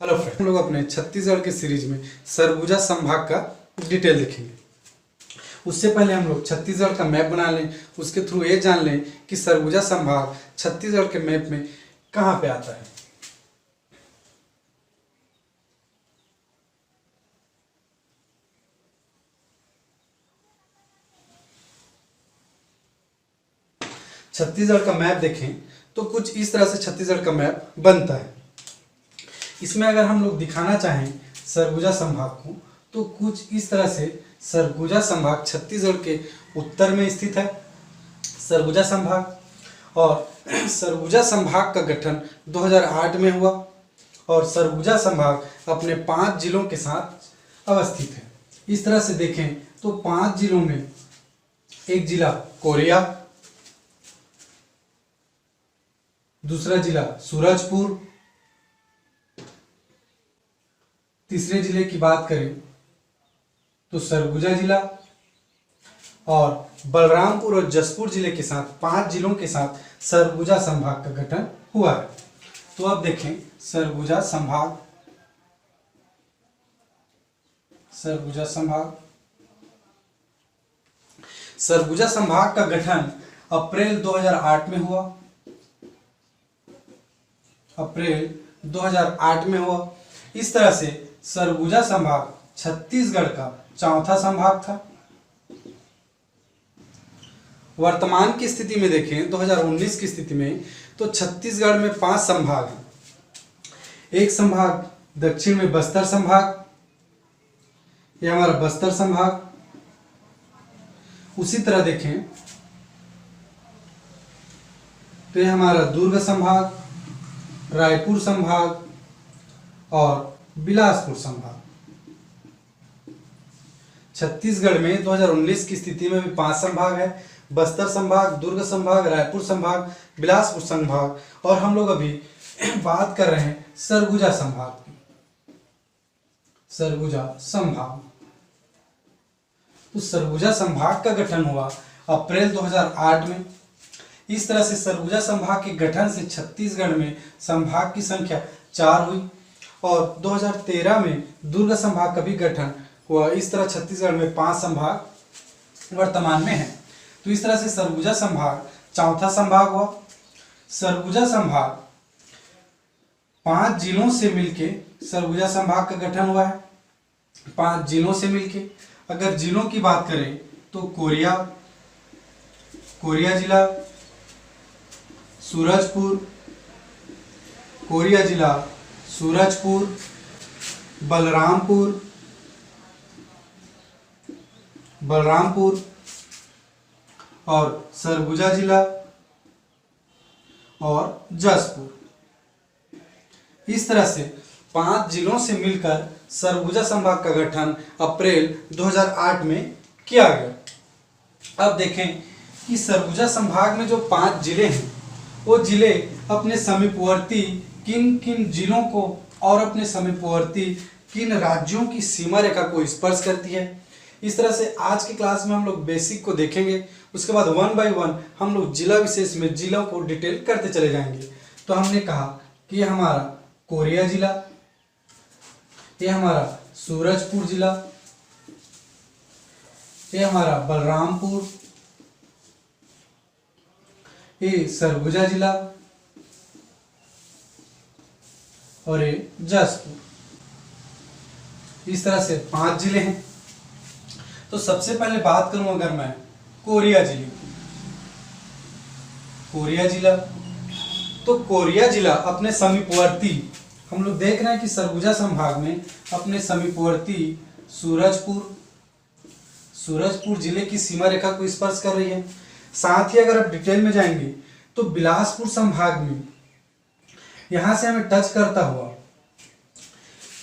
Hello friend, हम लोग अपने छत्तीसगढ़ के सीरीज में सरगुजा संभाग का डिटेल देखेंगे। उससे पहले हम लोग छत्तीसगढ़ का मैप बना लें, उसके थ्रू ये जान लें कि सरगुजा संभाग छत्तीसगढ़ के मैप में कहाँ पे आता है। छत्तीसगढ़ का मैप देखें तो कुछ इस तरह से छत्तीसगढ़ का मैप बनता है। इसमें अगर हम लोग दिखाना चाहें सरगुजा संभाग को तो कुछ इस तरह से सरगुजा संभाग छत्तीसगढ़ के उत्तर में स्थित है। सरगुजा संभाग और सरगुजा संभाग का गठन 2008 में हुआ और सरगुजा संभाग अपने 5 जिलों के साथ अवस्थित है। इस तरह से देखें तो 5 जिलों में एक जिला कोरिया, दूसरा जिला सूरजपुर, तीसरे जिले की बात करें तो सरगुजा जिला और बलरामपुर और जसपुर जिले के साथ 5 जिलों के साथ सरगुजा संभाग का गठन हुआ है। तो अब देखें सरगुजा संभाग सरगुजा संभाग का गठन अप्रैल 2008 में हुआ। इस तरह से सरगुजा संभाग छत्तीसगढ़ का चौथा संभाग था। वर्तमान की स्थिति में देखें 2019 की स्थिति में तो छत्तीसगढ़ में 5 संभाग हैं। एक संभाग दक्षिण में बस्तर संभाग, यह हमारा बस्तर संभाग। उसी तरह देखें तो यह हमारा दुर्ग संभाग, रायपुर संभाग और बिलासपुर संभाग। छत्तीसगढ़ में 2019 की स्थिति में भी 5 संभाग है, बस्तर संभाग, दुर्ग संभाग, रायपुर संभाग, बिलासपुर संभाग। और हम लोग अभी बात कर रहे हैं सरगुजा संभाग की। सरगुजा संभाग, तो सरगुजा संभाग का गठन हुआ अप्रैल 2008 में। इस तरह से सरगुजा संभाग के गठन से छत्तीसगढ़ में संभाग की संख्या 4 हुई और 2013 में दुर्ग संभाग का भी गठन हुआ। इस तरह छत्तीसगढ़ में 5 संभाग वर्तमान में हैं। तो इस तरह से सरगुजा संभाग चौथा संभाग हुआ। सरगुजा संभाग 5 जिलों से मिलके सरगुजा संभाग का गठन हुआ है। 5 जिलों से मिलके अगर जिलों की बात करें तो कोरिया जिला, सूरजपुर, बलरामपुर और सरगुजा जिला और जसपुर। इस तरह से 5 जिलों से मिलकर सरगुजा संभाग का गठन अप्रैल 2008 में किया गया। अब देखें कि सरगुजा संभाग में जो 5 जिले हैं वो जिले अपने समीपवर्ती किन किन जिलों को और अपने समीपवर्ती किन राज्यों की सीमा रेखा को स्पर्श करती है। इस तरह से आज की क्लास में हम लोग बेसिक को देखेंगे। उसके बाद 1 बाय 1 हम लोग जिला विशेष में जिलों को डिटेल करते चले जाएंगे। तो हमने कहा कि यह हमारा कोरिया जिला, यह हमारा सूरजपुर जिला, यह हमारा बलरामपुर, ये सरगुजा जिला और ये जसपुर। इस तरह से 5 जिले हैं। तो सबसे पहले बात करूं अगर मैं कोरिया जिले की, कोरिया जिला, तो कोरिया जिला अपने समीपवर्ती, हम लोग देख रहे हैं कि सरगुजा संभाग में अपने समीपवर्ती सूरजपुर जिले की सीमा रेखा को स्पर्श कर रही है। साथ ही अगर आप डिटेल में जाएंगे तो बिलासपुर संभाग में यहां से हमें टच करता हुआ,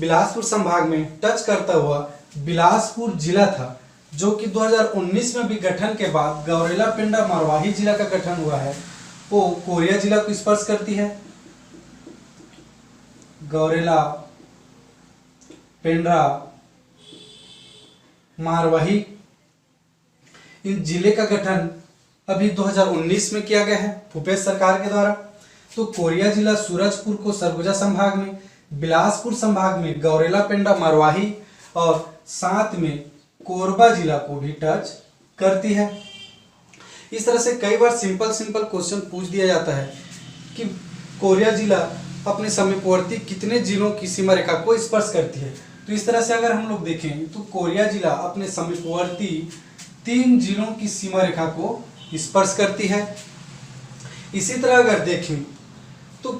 बिलासपुर संभाग में टच करता हुआ बिलासपुर जिला था, जो कि 2019 में भी गठन के बाद गौरेला पेंड्रा मरवाही जिला का गठन हुआ है, वो कोरिया जिला को स्पर्श करती है। गौरेला पेंड्रा मारवाही इन जिले का गठन अभी 2019 में किया गया है भूपेश सरकार के द्वारा। तो कोरिया जिला सूरजपुर को सरगुजा संभाग में, बिलासपुर संभाग में गौरेला पेंड्रा मरवाही और साथ में कोरबा जिला को भी टच करती है। इस तरह से कई बार सिंपल क्वेश्चन पूछ दिया जाता है कि कोरिया जिला अपने समीपवर्ती कितने जिलों की सीमा रेखा को स्पर्श करती है। तो इस तरह से अगर हम लोग देखें तो कोरिया जिला अपने समीपवर्ती 3 जिलों की सीमा रेखा को स्पर्श करती है। इसी तरह अगर देखें तो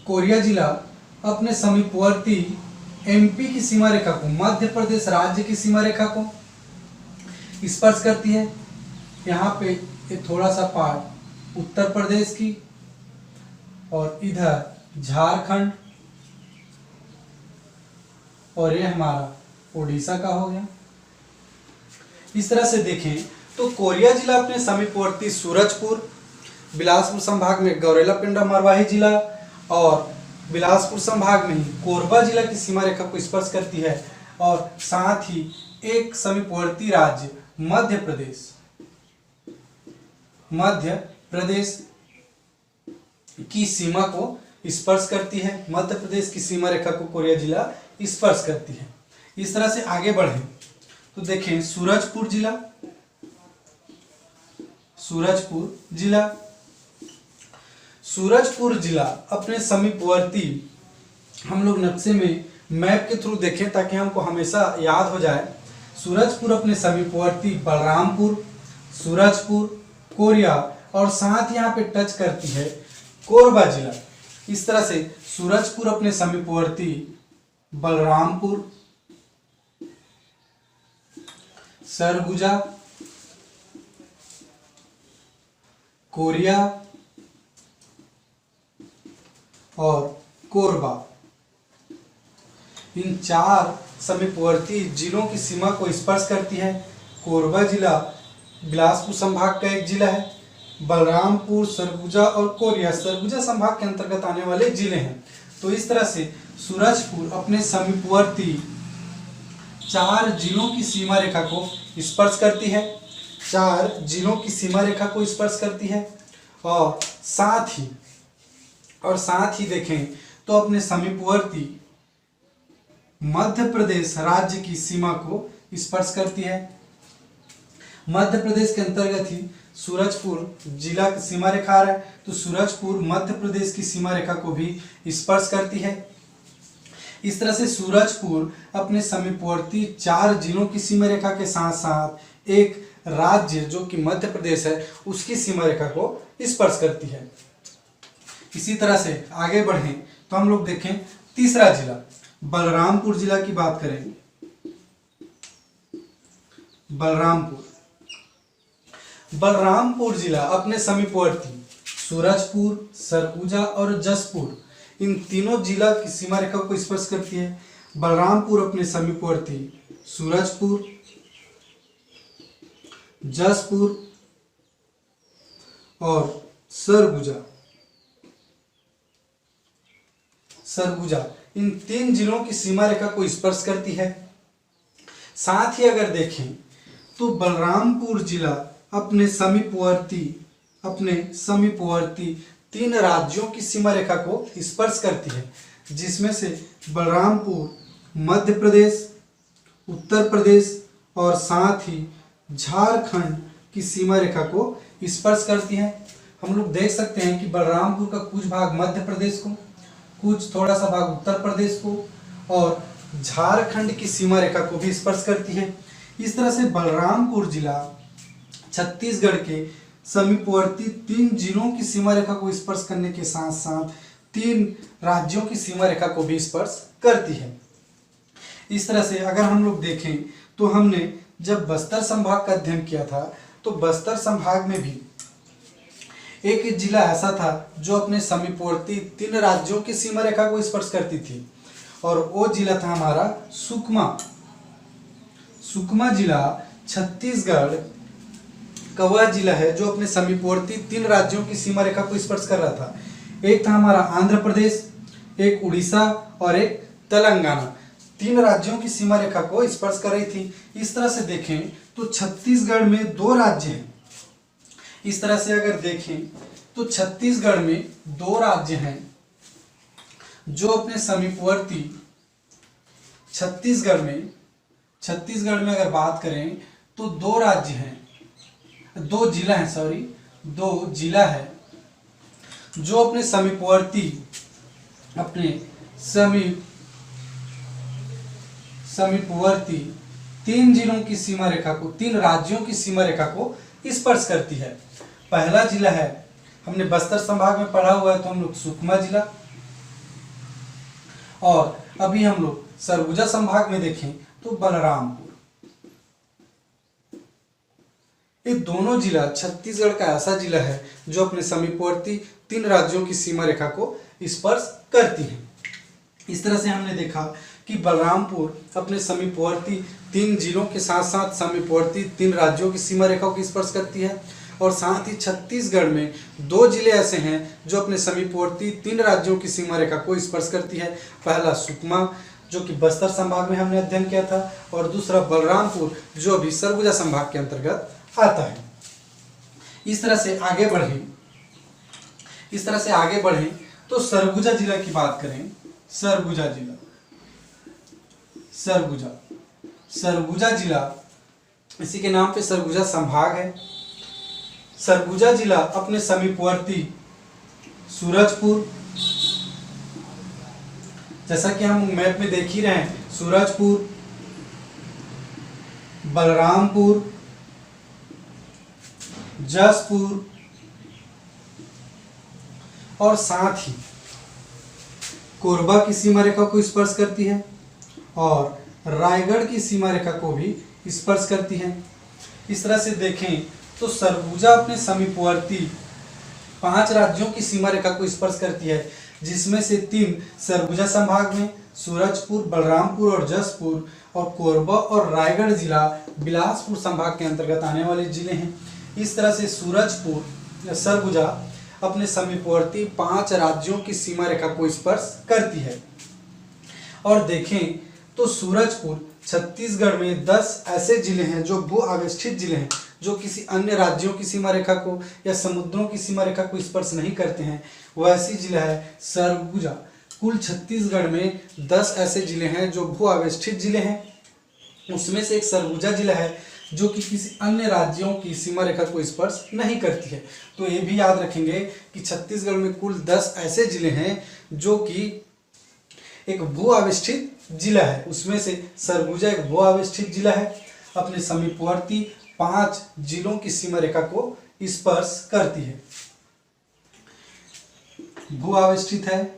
कोरिया जिला अपने समीपवर्ती एमपी की सीमा रेखा को, मध्य प्रदेश राज्य की सीमा रेखा को स्पर्श करती है। यहाँ पे ये थोड़ा सा पार्ट उत्तर प्रदेश की और इधर झारखंड और ये हमारा उड़ीसा का हो गया। इस तरह से देखें तो कोरिया जिला अपने समीपवर्ती सूरजपुर, बिलासपुर संभाग में गौरेला पेंड्रा मरवाही जिला और बिलासपुर संभाग में ही कोरबा जिला की सीमा रेखा को स्पर्श करती है और साथ ही एक समीपवर्ती राज्य मध्य प्रदेश की सीमा को स्पर्श करती है। मध्य प्रदेश की सीमा रेखा को कोरिया जिला स्पर्श करती है। इस तरह से आगे बढ़े तो देखें सूरजपुर जिला अपने समीपवर्ती, हम लोग नक्शे में मैप के थ्रू देखें ताकि हमको हमेशा याद हो जाए। सूरजपुर अपने समीपवर्ती बलरामपुर, सूरजपुर, कोरिया और साथ यहाँ पे टच करती है कोरबा जिला। इस तरह से सूरजपुर अपने समीपवर्ती बलरामपुर, सरगुजा, कोरिया और कोरबा, इन 4 समीपवर्ती जिलों की सीमा को स्पर्श करती है। कोरबा जिला बिलासपुर संभाग का एक जिला है। बलरामपुर, सरगुजा और कोरिया सरगुजा संभाग के अंतर्गत आने वाले जिले हैं। तो इस तरह से सूरजपुर अपने समीपवर्ती 4 जिलों की सीमा रेखा को स्पर्श करती है, 4 जिलों की सीमा रेखा को स्पर्श करती है और साथ ही देखें तो अपने समीपवर्ती मध्य प्रदेश राज्य की सीमा को स्पर्श करती है। मध्य प्रदेश के अंतर्गत ही सूरजपुर जिला की सीमा रेखा आ रहा है, तो सूरजपुर मध्य प्रदेश की सीमा रेखा को भी स्पर्श करती है। इस तरह से सूरजपुर अपने समीपवर्ती 4 जिलों की सीमा रेखा के साथ साथ एक राज्य जो कि मध्य प्रदेश है उसकी सीमा रेखा को स्पर्श करती है। इसी तरह से आगे बढ़ें तो हम लोग देखें तीसरा जिला बलरामपुर जिला की बात करें। बलरामपुर जिला अपने समीपवर्ती सूरजपुर, सरगुजा और जसपुर, इन तीनों जिला की सीमा रेखा को स्पर्श करती है। बलरामपुर अपने समीपवर्ती सूरजपुर, जसपुर और सरगुजा, इन 3 जिलों की सीमा रेखा को स्पर्श करती है। साथ ही अगर देखें तो बलरामपुर जिला अपने समीपवर्ती 3 राज्यों की सीमा रेखा को स्पर्श करती है, जिसमें से बलरामपुर मध्य प्रदेश, उत्तर प्रदेश और साथ ही झारखंड की सीमा रेखा को स्पर्श करती है। हम लोग देख सकते हैं कि बलरामपुर का कुछ भाग मध्य प्रदेश को, कुछ थोड़ा सा भाग उत्तर प्रदेश को और झारखंड की सीमा रेखा को भी स्पर्श करती है। इस तरह से बलरामपुर जिला छत्तीसगढ़ के समीपवर्ती 3 जिलों की सीमा रेखा को स्पर्श करने के साथ साथ 3 राज्यों की सीमा रेखा को भी स्पर्श करती है। इस तरह से अगर हम लोग देखें तो हमने जब बस्तर संभाग का अध्ययन किया था तो बस्तर संभाग में भी एक जिला ऐसा था जो अपने समीपवर्ती 3 राज्यों की सीमा रेखा को स्पर्श करती थी और वो जिला था हमारा सुकमा जिला छत्तीसगढ़ का वह जिला है जो अपने समीपवर्ती 3 राज्यों की सीमा रेखा को स्पर्श कर रहा था। एक था हमारा आंध्र प्रदेश, एक उड़ीसा और एक तेलंगाना, 3 राज्यों की सीमा रेखा को स्पर्श कर रही थी। इस तरह से देखें तो छत्तीसगढ़ में 2 राज्य हैं। इस तरह से अगर देखें तो छत्तीसगढ़ में 2 राज्य हैं, जो अपने समीपवर्ती छत्तीसगढ़ में अगर बात करें तो दो राज्य हैं, दो जिला है, दो जिला है जो अपने समीपवर्ती तीन जिलों की सीमा रेखा को, तीन राज्यों की सीमा रेखा को स्पर्श करती है। पहला जिला है, हमने बस्तर संभाग में पढ़ा हुआ है तो हम लोग सुकमा जिला, और अभी हम लोग सरगुजा संभाग में देखें तो बलरामपुर। ये दोनों जिला छत्तीसगढ़ का ऐसा जिला है जो अपने समीपवर्ती तीन राज्यों की सीमा रेखा को स्पर्श करती है। इस तरह से हमने देखा कि बलरामपुर अपने समीपवर्ती तीन जिलों के साथ साथ समीपवर्ती तीन राज्यों की सीमा रेखा को स्पर्श करती है, और साथ ही छत्तीसगढ़ में दो जिले ऐसे हैं जो अपने समीपवर्ती तीन राज्यों की सीमा रेखा को स्पर्श करती है। पहला सुकमा जो कि बस्तर संभाग में हमने अध्ययन किया था, और दूसरा बलरामपुर जो अभी सरगुजा संभाग के अंतर्गत आता है। इस तरह से आगे बढ़े तो सरगुजा जिला की बात करें। सरगुजा जिला इसी के नाम पे सरगुजा संभाग है। सरगुजा जिला अपने समीपवर्ती सूरजपुर, जैसा कि हम मैप में देख ही रहे हैं, सूरजपुर, बलरामपुर, जसपुर और साथ ही कोरबा की सीमा रेखा को स्पर्श करती है, और रायगढ़ की सीमा रेखा को भी स्पर्श करती है। इस तरह से देखें तो सरगुजा अपने समीपवर्ती 5 राज्यों की सीमा रेखा को स्पर्श करती है, जिसमें से 3 सरगुजा संभाग में, सूरजपुर, बलरामपुर और जसपुर, और कोरबा और रायगढ़ जिला बिलासपुर संभाग के अंतर्गत आने वाले जिले हैं। इस तरह से सरगुजा अपने समीपवर्ती 5 राज्यों की सीमा रेखा को स्पर्श करती है। और देखें तो सूरजपुर छत्तीसगढ़ में 10 ऐसे जिले हैं जो भू आवेष्टित जिले हैं, जो किसी अन्य राज्यों की सीमा रेखा को या समुद्रों की सीमा रेखा को स्पर्श नहीं करते हैं, वैसी जिला है सरगुजा। कुल छत्तीसगढ़ में 10 ऐसे जिले हैं जो भू आवेष्टित जिले हैं, उसमें से एक सरगुजा जिला है जो कि किसी अन्य राज्यों की सीमा रेखा को स्पर्श नहीं करती है। तो ये भी याद रखेंगे कि छत्तीसगढ़ में कुल 10 ऐसे जिले हैं जो कि एक भू आवेष्टित जिला है, उसमें से सरगुजा एक भू आवेष्टित जिला है, अपने समीपवर्ती 5 जिलों की सीमा रेखा को स्पर्श करती है, भू आवेष्टित है,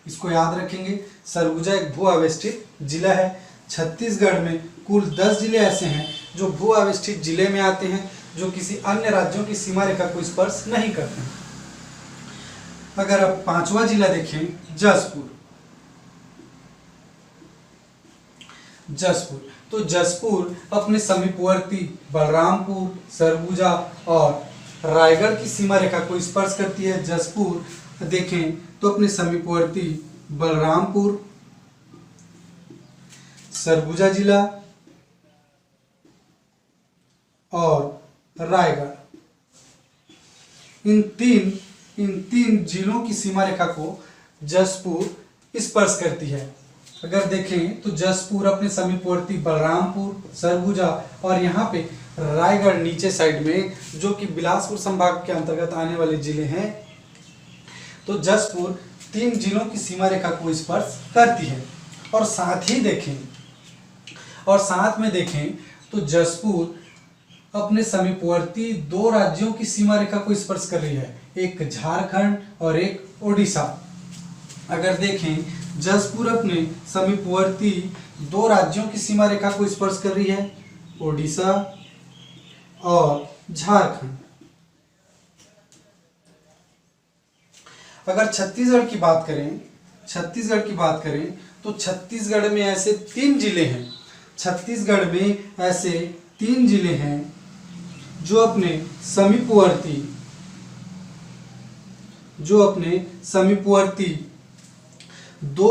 इसको याद रखेंगे। सरगुजा एक भू आवेष्टित जिला है। छत्तीसगढ़ में कुल 10 जिले ऐसे हैं जो भू आवेष्टित जिले में आते हैं, जो किसी अन्य राज्यों की सीमा रेखा को स्पर्श नहीं करते हैं। अगर अब 5वां जिला देखें, जसपुर, तो जसपुर अपने समीपवर्ती बलरामपुर, सरगुजा और रायगढ़ की सीमा रेखा को स्पर्श करती है। जसपुर देखें तो अपने समीपवर्ती बलरामपुर, सरगुजा जिला और रायगढ़, इन तीन जिलों की सीमा रेखा को जसपुर स्पर्श करती है। अगर देखें तो जसपुर अपने समीपवर्ती बलरामपुर, सरगुजा और यहाँ पे रायगढ़ नीचे साइड में, जो कि बिलासपुर संभाग के अंतर्गत आने वाले जिले हैं, तो जसपुर 3 जिलों की सीमा रेखा को स्पर्श करती है। और साथ में देखें तो जसपुर अपने समीपवर्ती 2 राज्यों की सीमा रेखा को स्पर्श कर रही है, एक झारखंड और एक ओडिशा। अगर देखें जसपुर अपने समीपवर्ती 2 राज्यों की सीमा रेखा को स्पर्श कर रही है, ओडिशा और झारखंड। अगर छत्तीसगढ़ की बात करें तो छत्तीसगढ़ में ऐसे 3 जिले हैं, जो अपने समीपवर्ती 2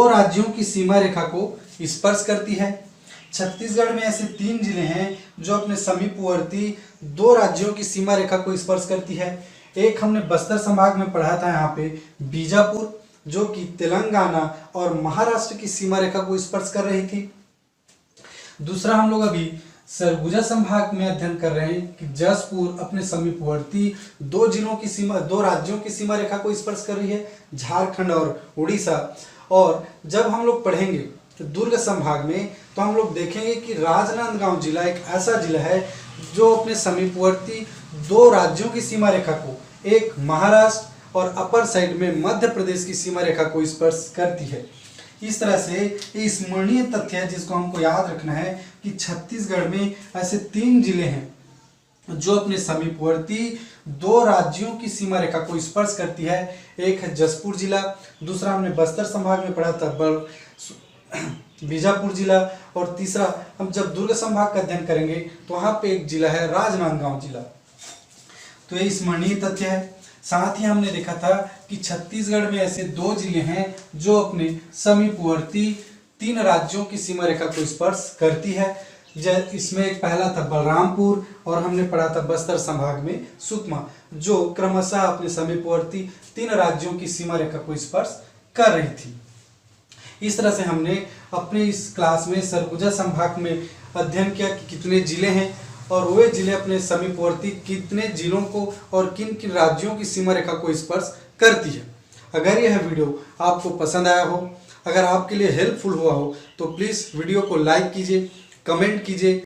राज्यों की सीमा रेखा को स्पर्श करती है। छत्तीसगढ़ में ऐसे 3 जिले हैं जो अपने समीपवर्ती 2 राज्यों की सीमा रेखा को स्पर्श करती है। एक हमने बस्तर संभाग में पढ़ा था यहाँ पे बीजापुर, जो कि तेलंगाना और महाराष्ट्र की सीमा रेखा को स्पर्श कर रही थी। दूसरा हम लोग अभी सरगुजा संभाग में अध्ययन कर रहे हैं कि जसपुर अपने समीपवर्ती दो राज्यों की सीमा रेखा को स्पर्श कर रही है, झारखंड और उड़ीसा। और जब हम लोग पढ़ेंगे तो दुर्ग संभाग में, तो हम लोग देखेंगे कि राजनांदगांव जिला एक ऐसा जिला है जो अपने समीपवर्ती दो राज्यों की सीमा रेखा को, एक महाराष्ट्र और अपर साइड में मध्य प्रदेश की सीमा रेखा को स्पर्श करती है। इस तरह से ये स्मरणीय तथ्य है जिसको हमको याद रखना है कि छत्तीसगढ़ में ऐसे 3 जिले हैं जो अपने समीपवर्ती दो राज्यों की सीमा रेखा को स्पर्श करती है। एक है जसपुर जिला, दूसरा हमने बस्तर संभाग में पढ़ा था बीजापुर जिला, और तीसरा हम जब दुर्ग संभाग का अध्ययन करेंगे तो वहाँ पे एक जिला है राजनांदगांव जिला। तो ये स्मरणीय तथ्य है। साथ ही हमने देखा था कि छत्तीसगढ़ में ऐसे 2 जिले हैं जो अपने समीपवर्ती 3 राज्यों की सीमा रेखा को स्पर्श करती है। इसमें एक पहला था बलरामपुर, और हमने पढ़ा था बस्तर संभाग में सुकमा, जो क्रमशः अपने समीपवर्ती 3 राज्यों की सीमा रेखा को स्पर्श कर रही थी। इस तरह से हमने अपने इस क्लास में सरगुजा संभाग में अध्ययन किया कि कितने जिले हैं और वे जिले अपने समीपवर्ती कितने जिलों को और किन किन राज्यों की सीमा रेखा को स्पर्श करती है। अगर यह वीडियो आपको पसंद आया हो, अगर आपके लिए हेल्पफुल हुआ हो, तो प्लीज़ वीडियो को लाइक कीजिए, कमेंट कीजिए।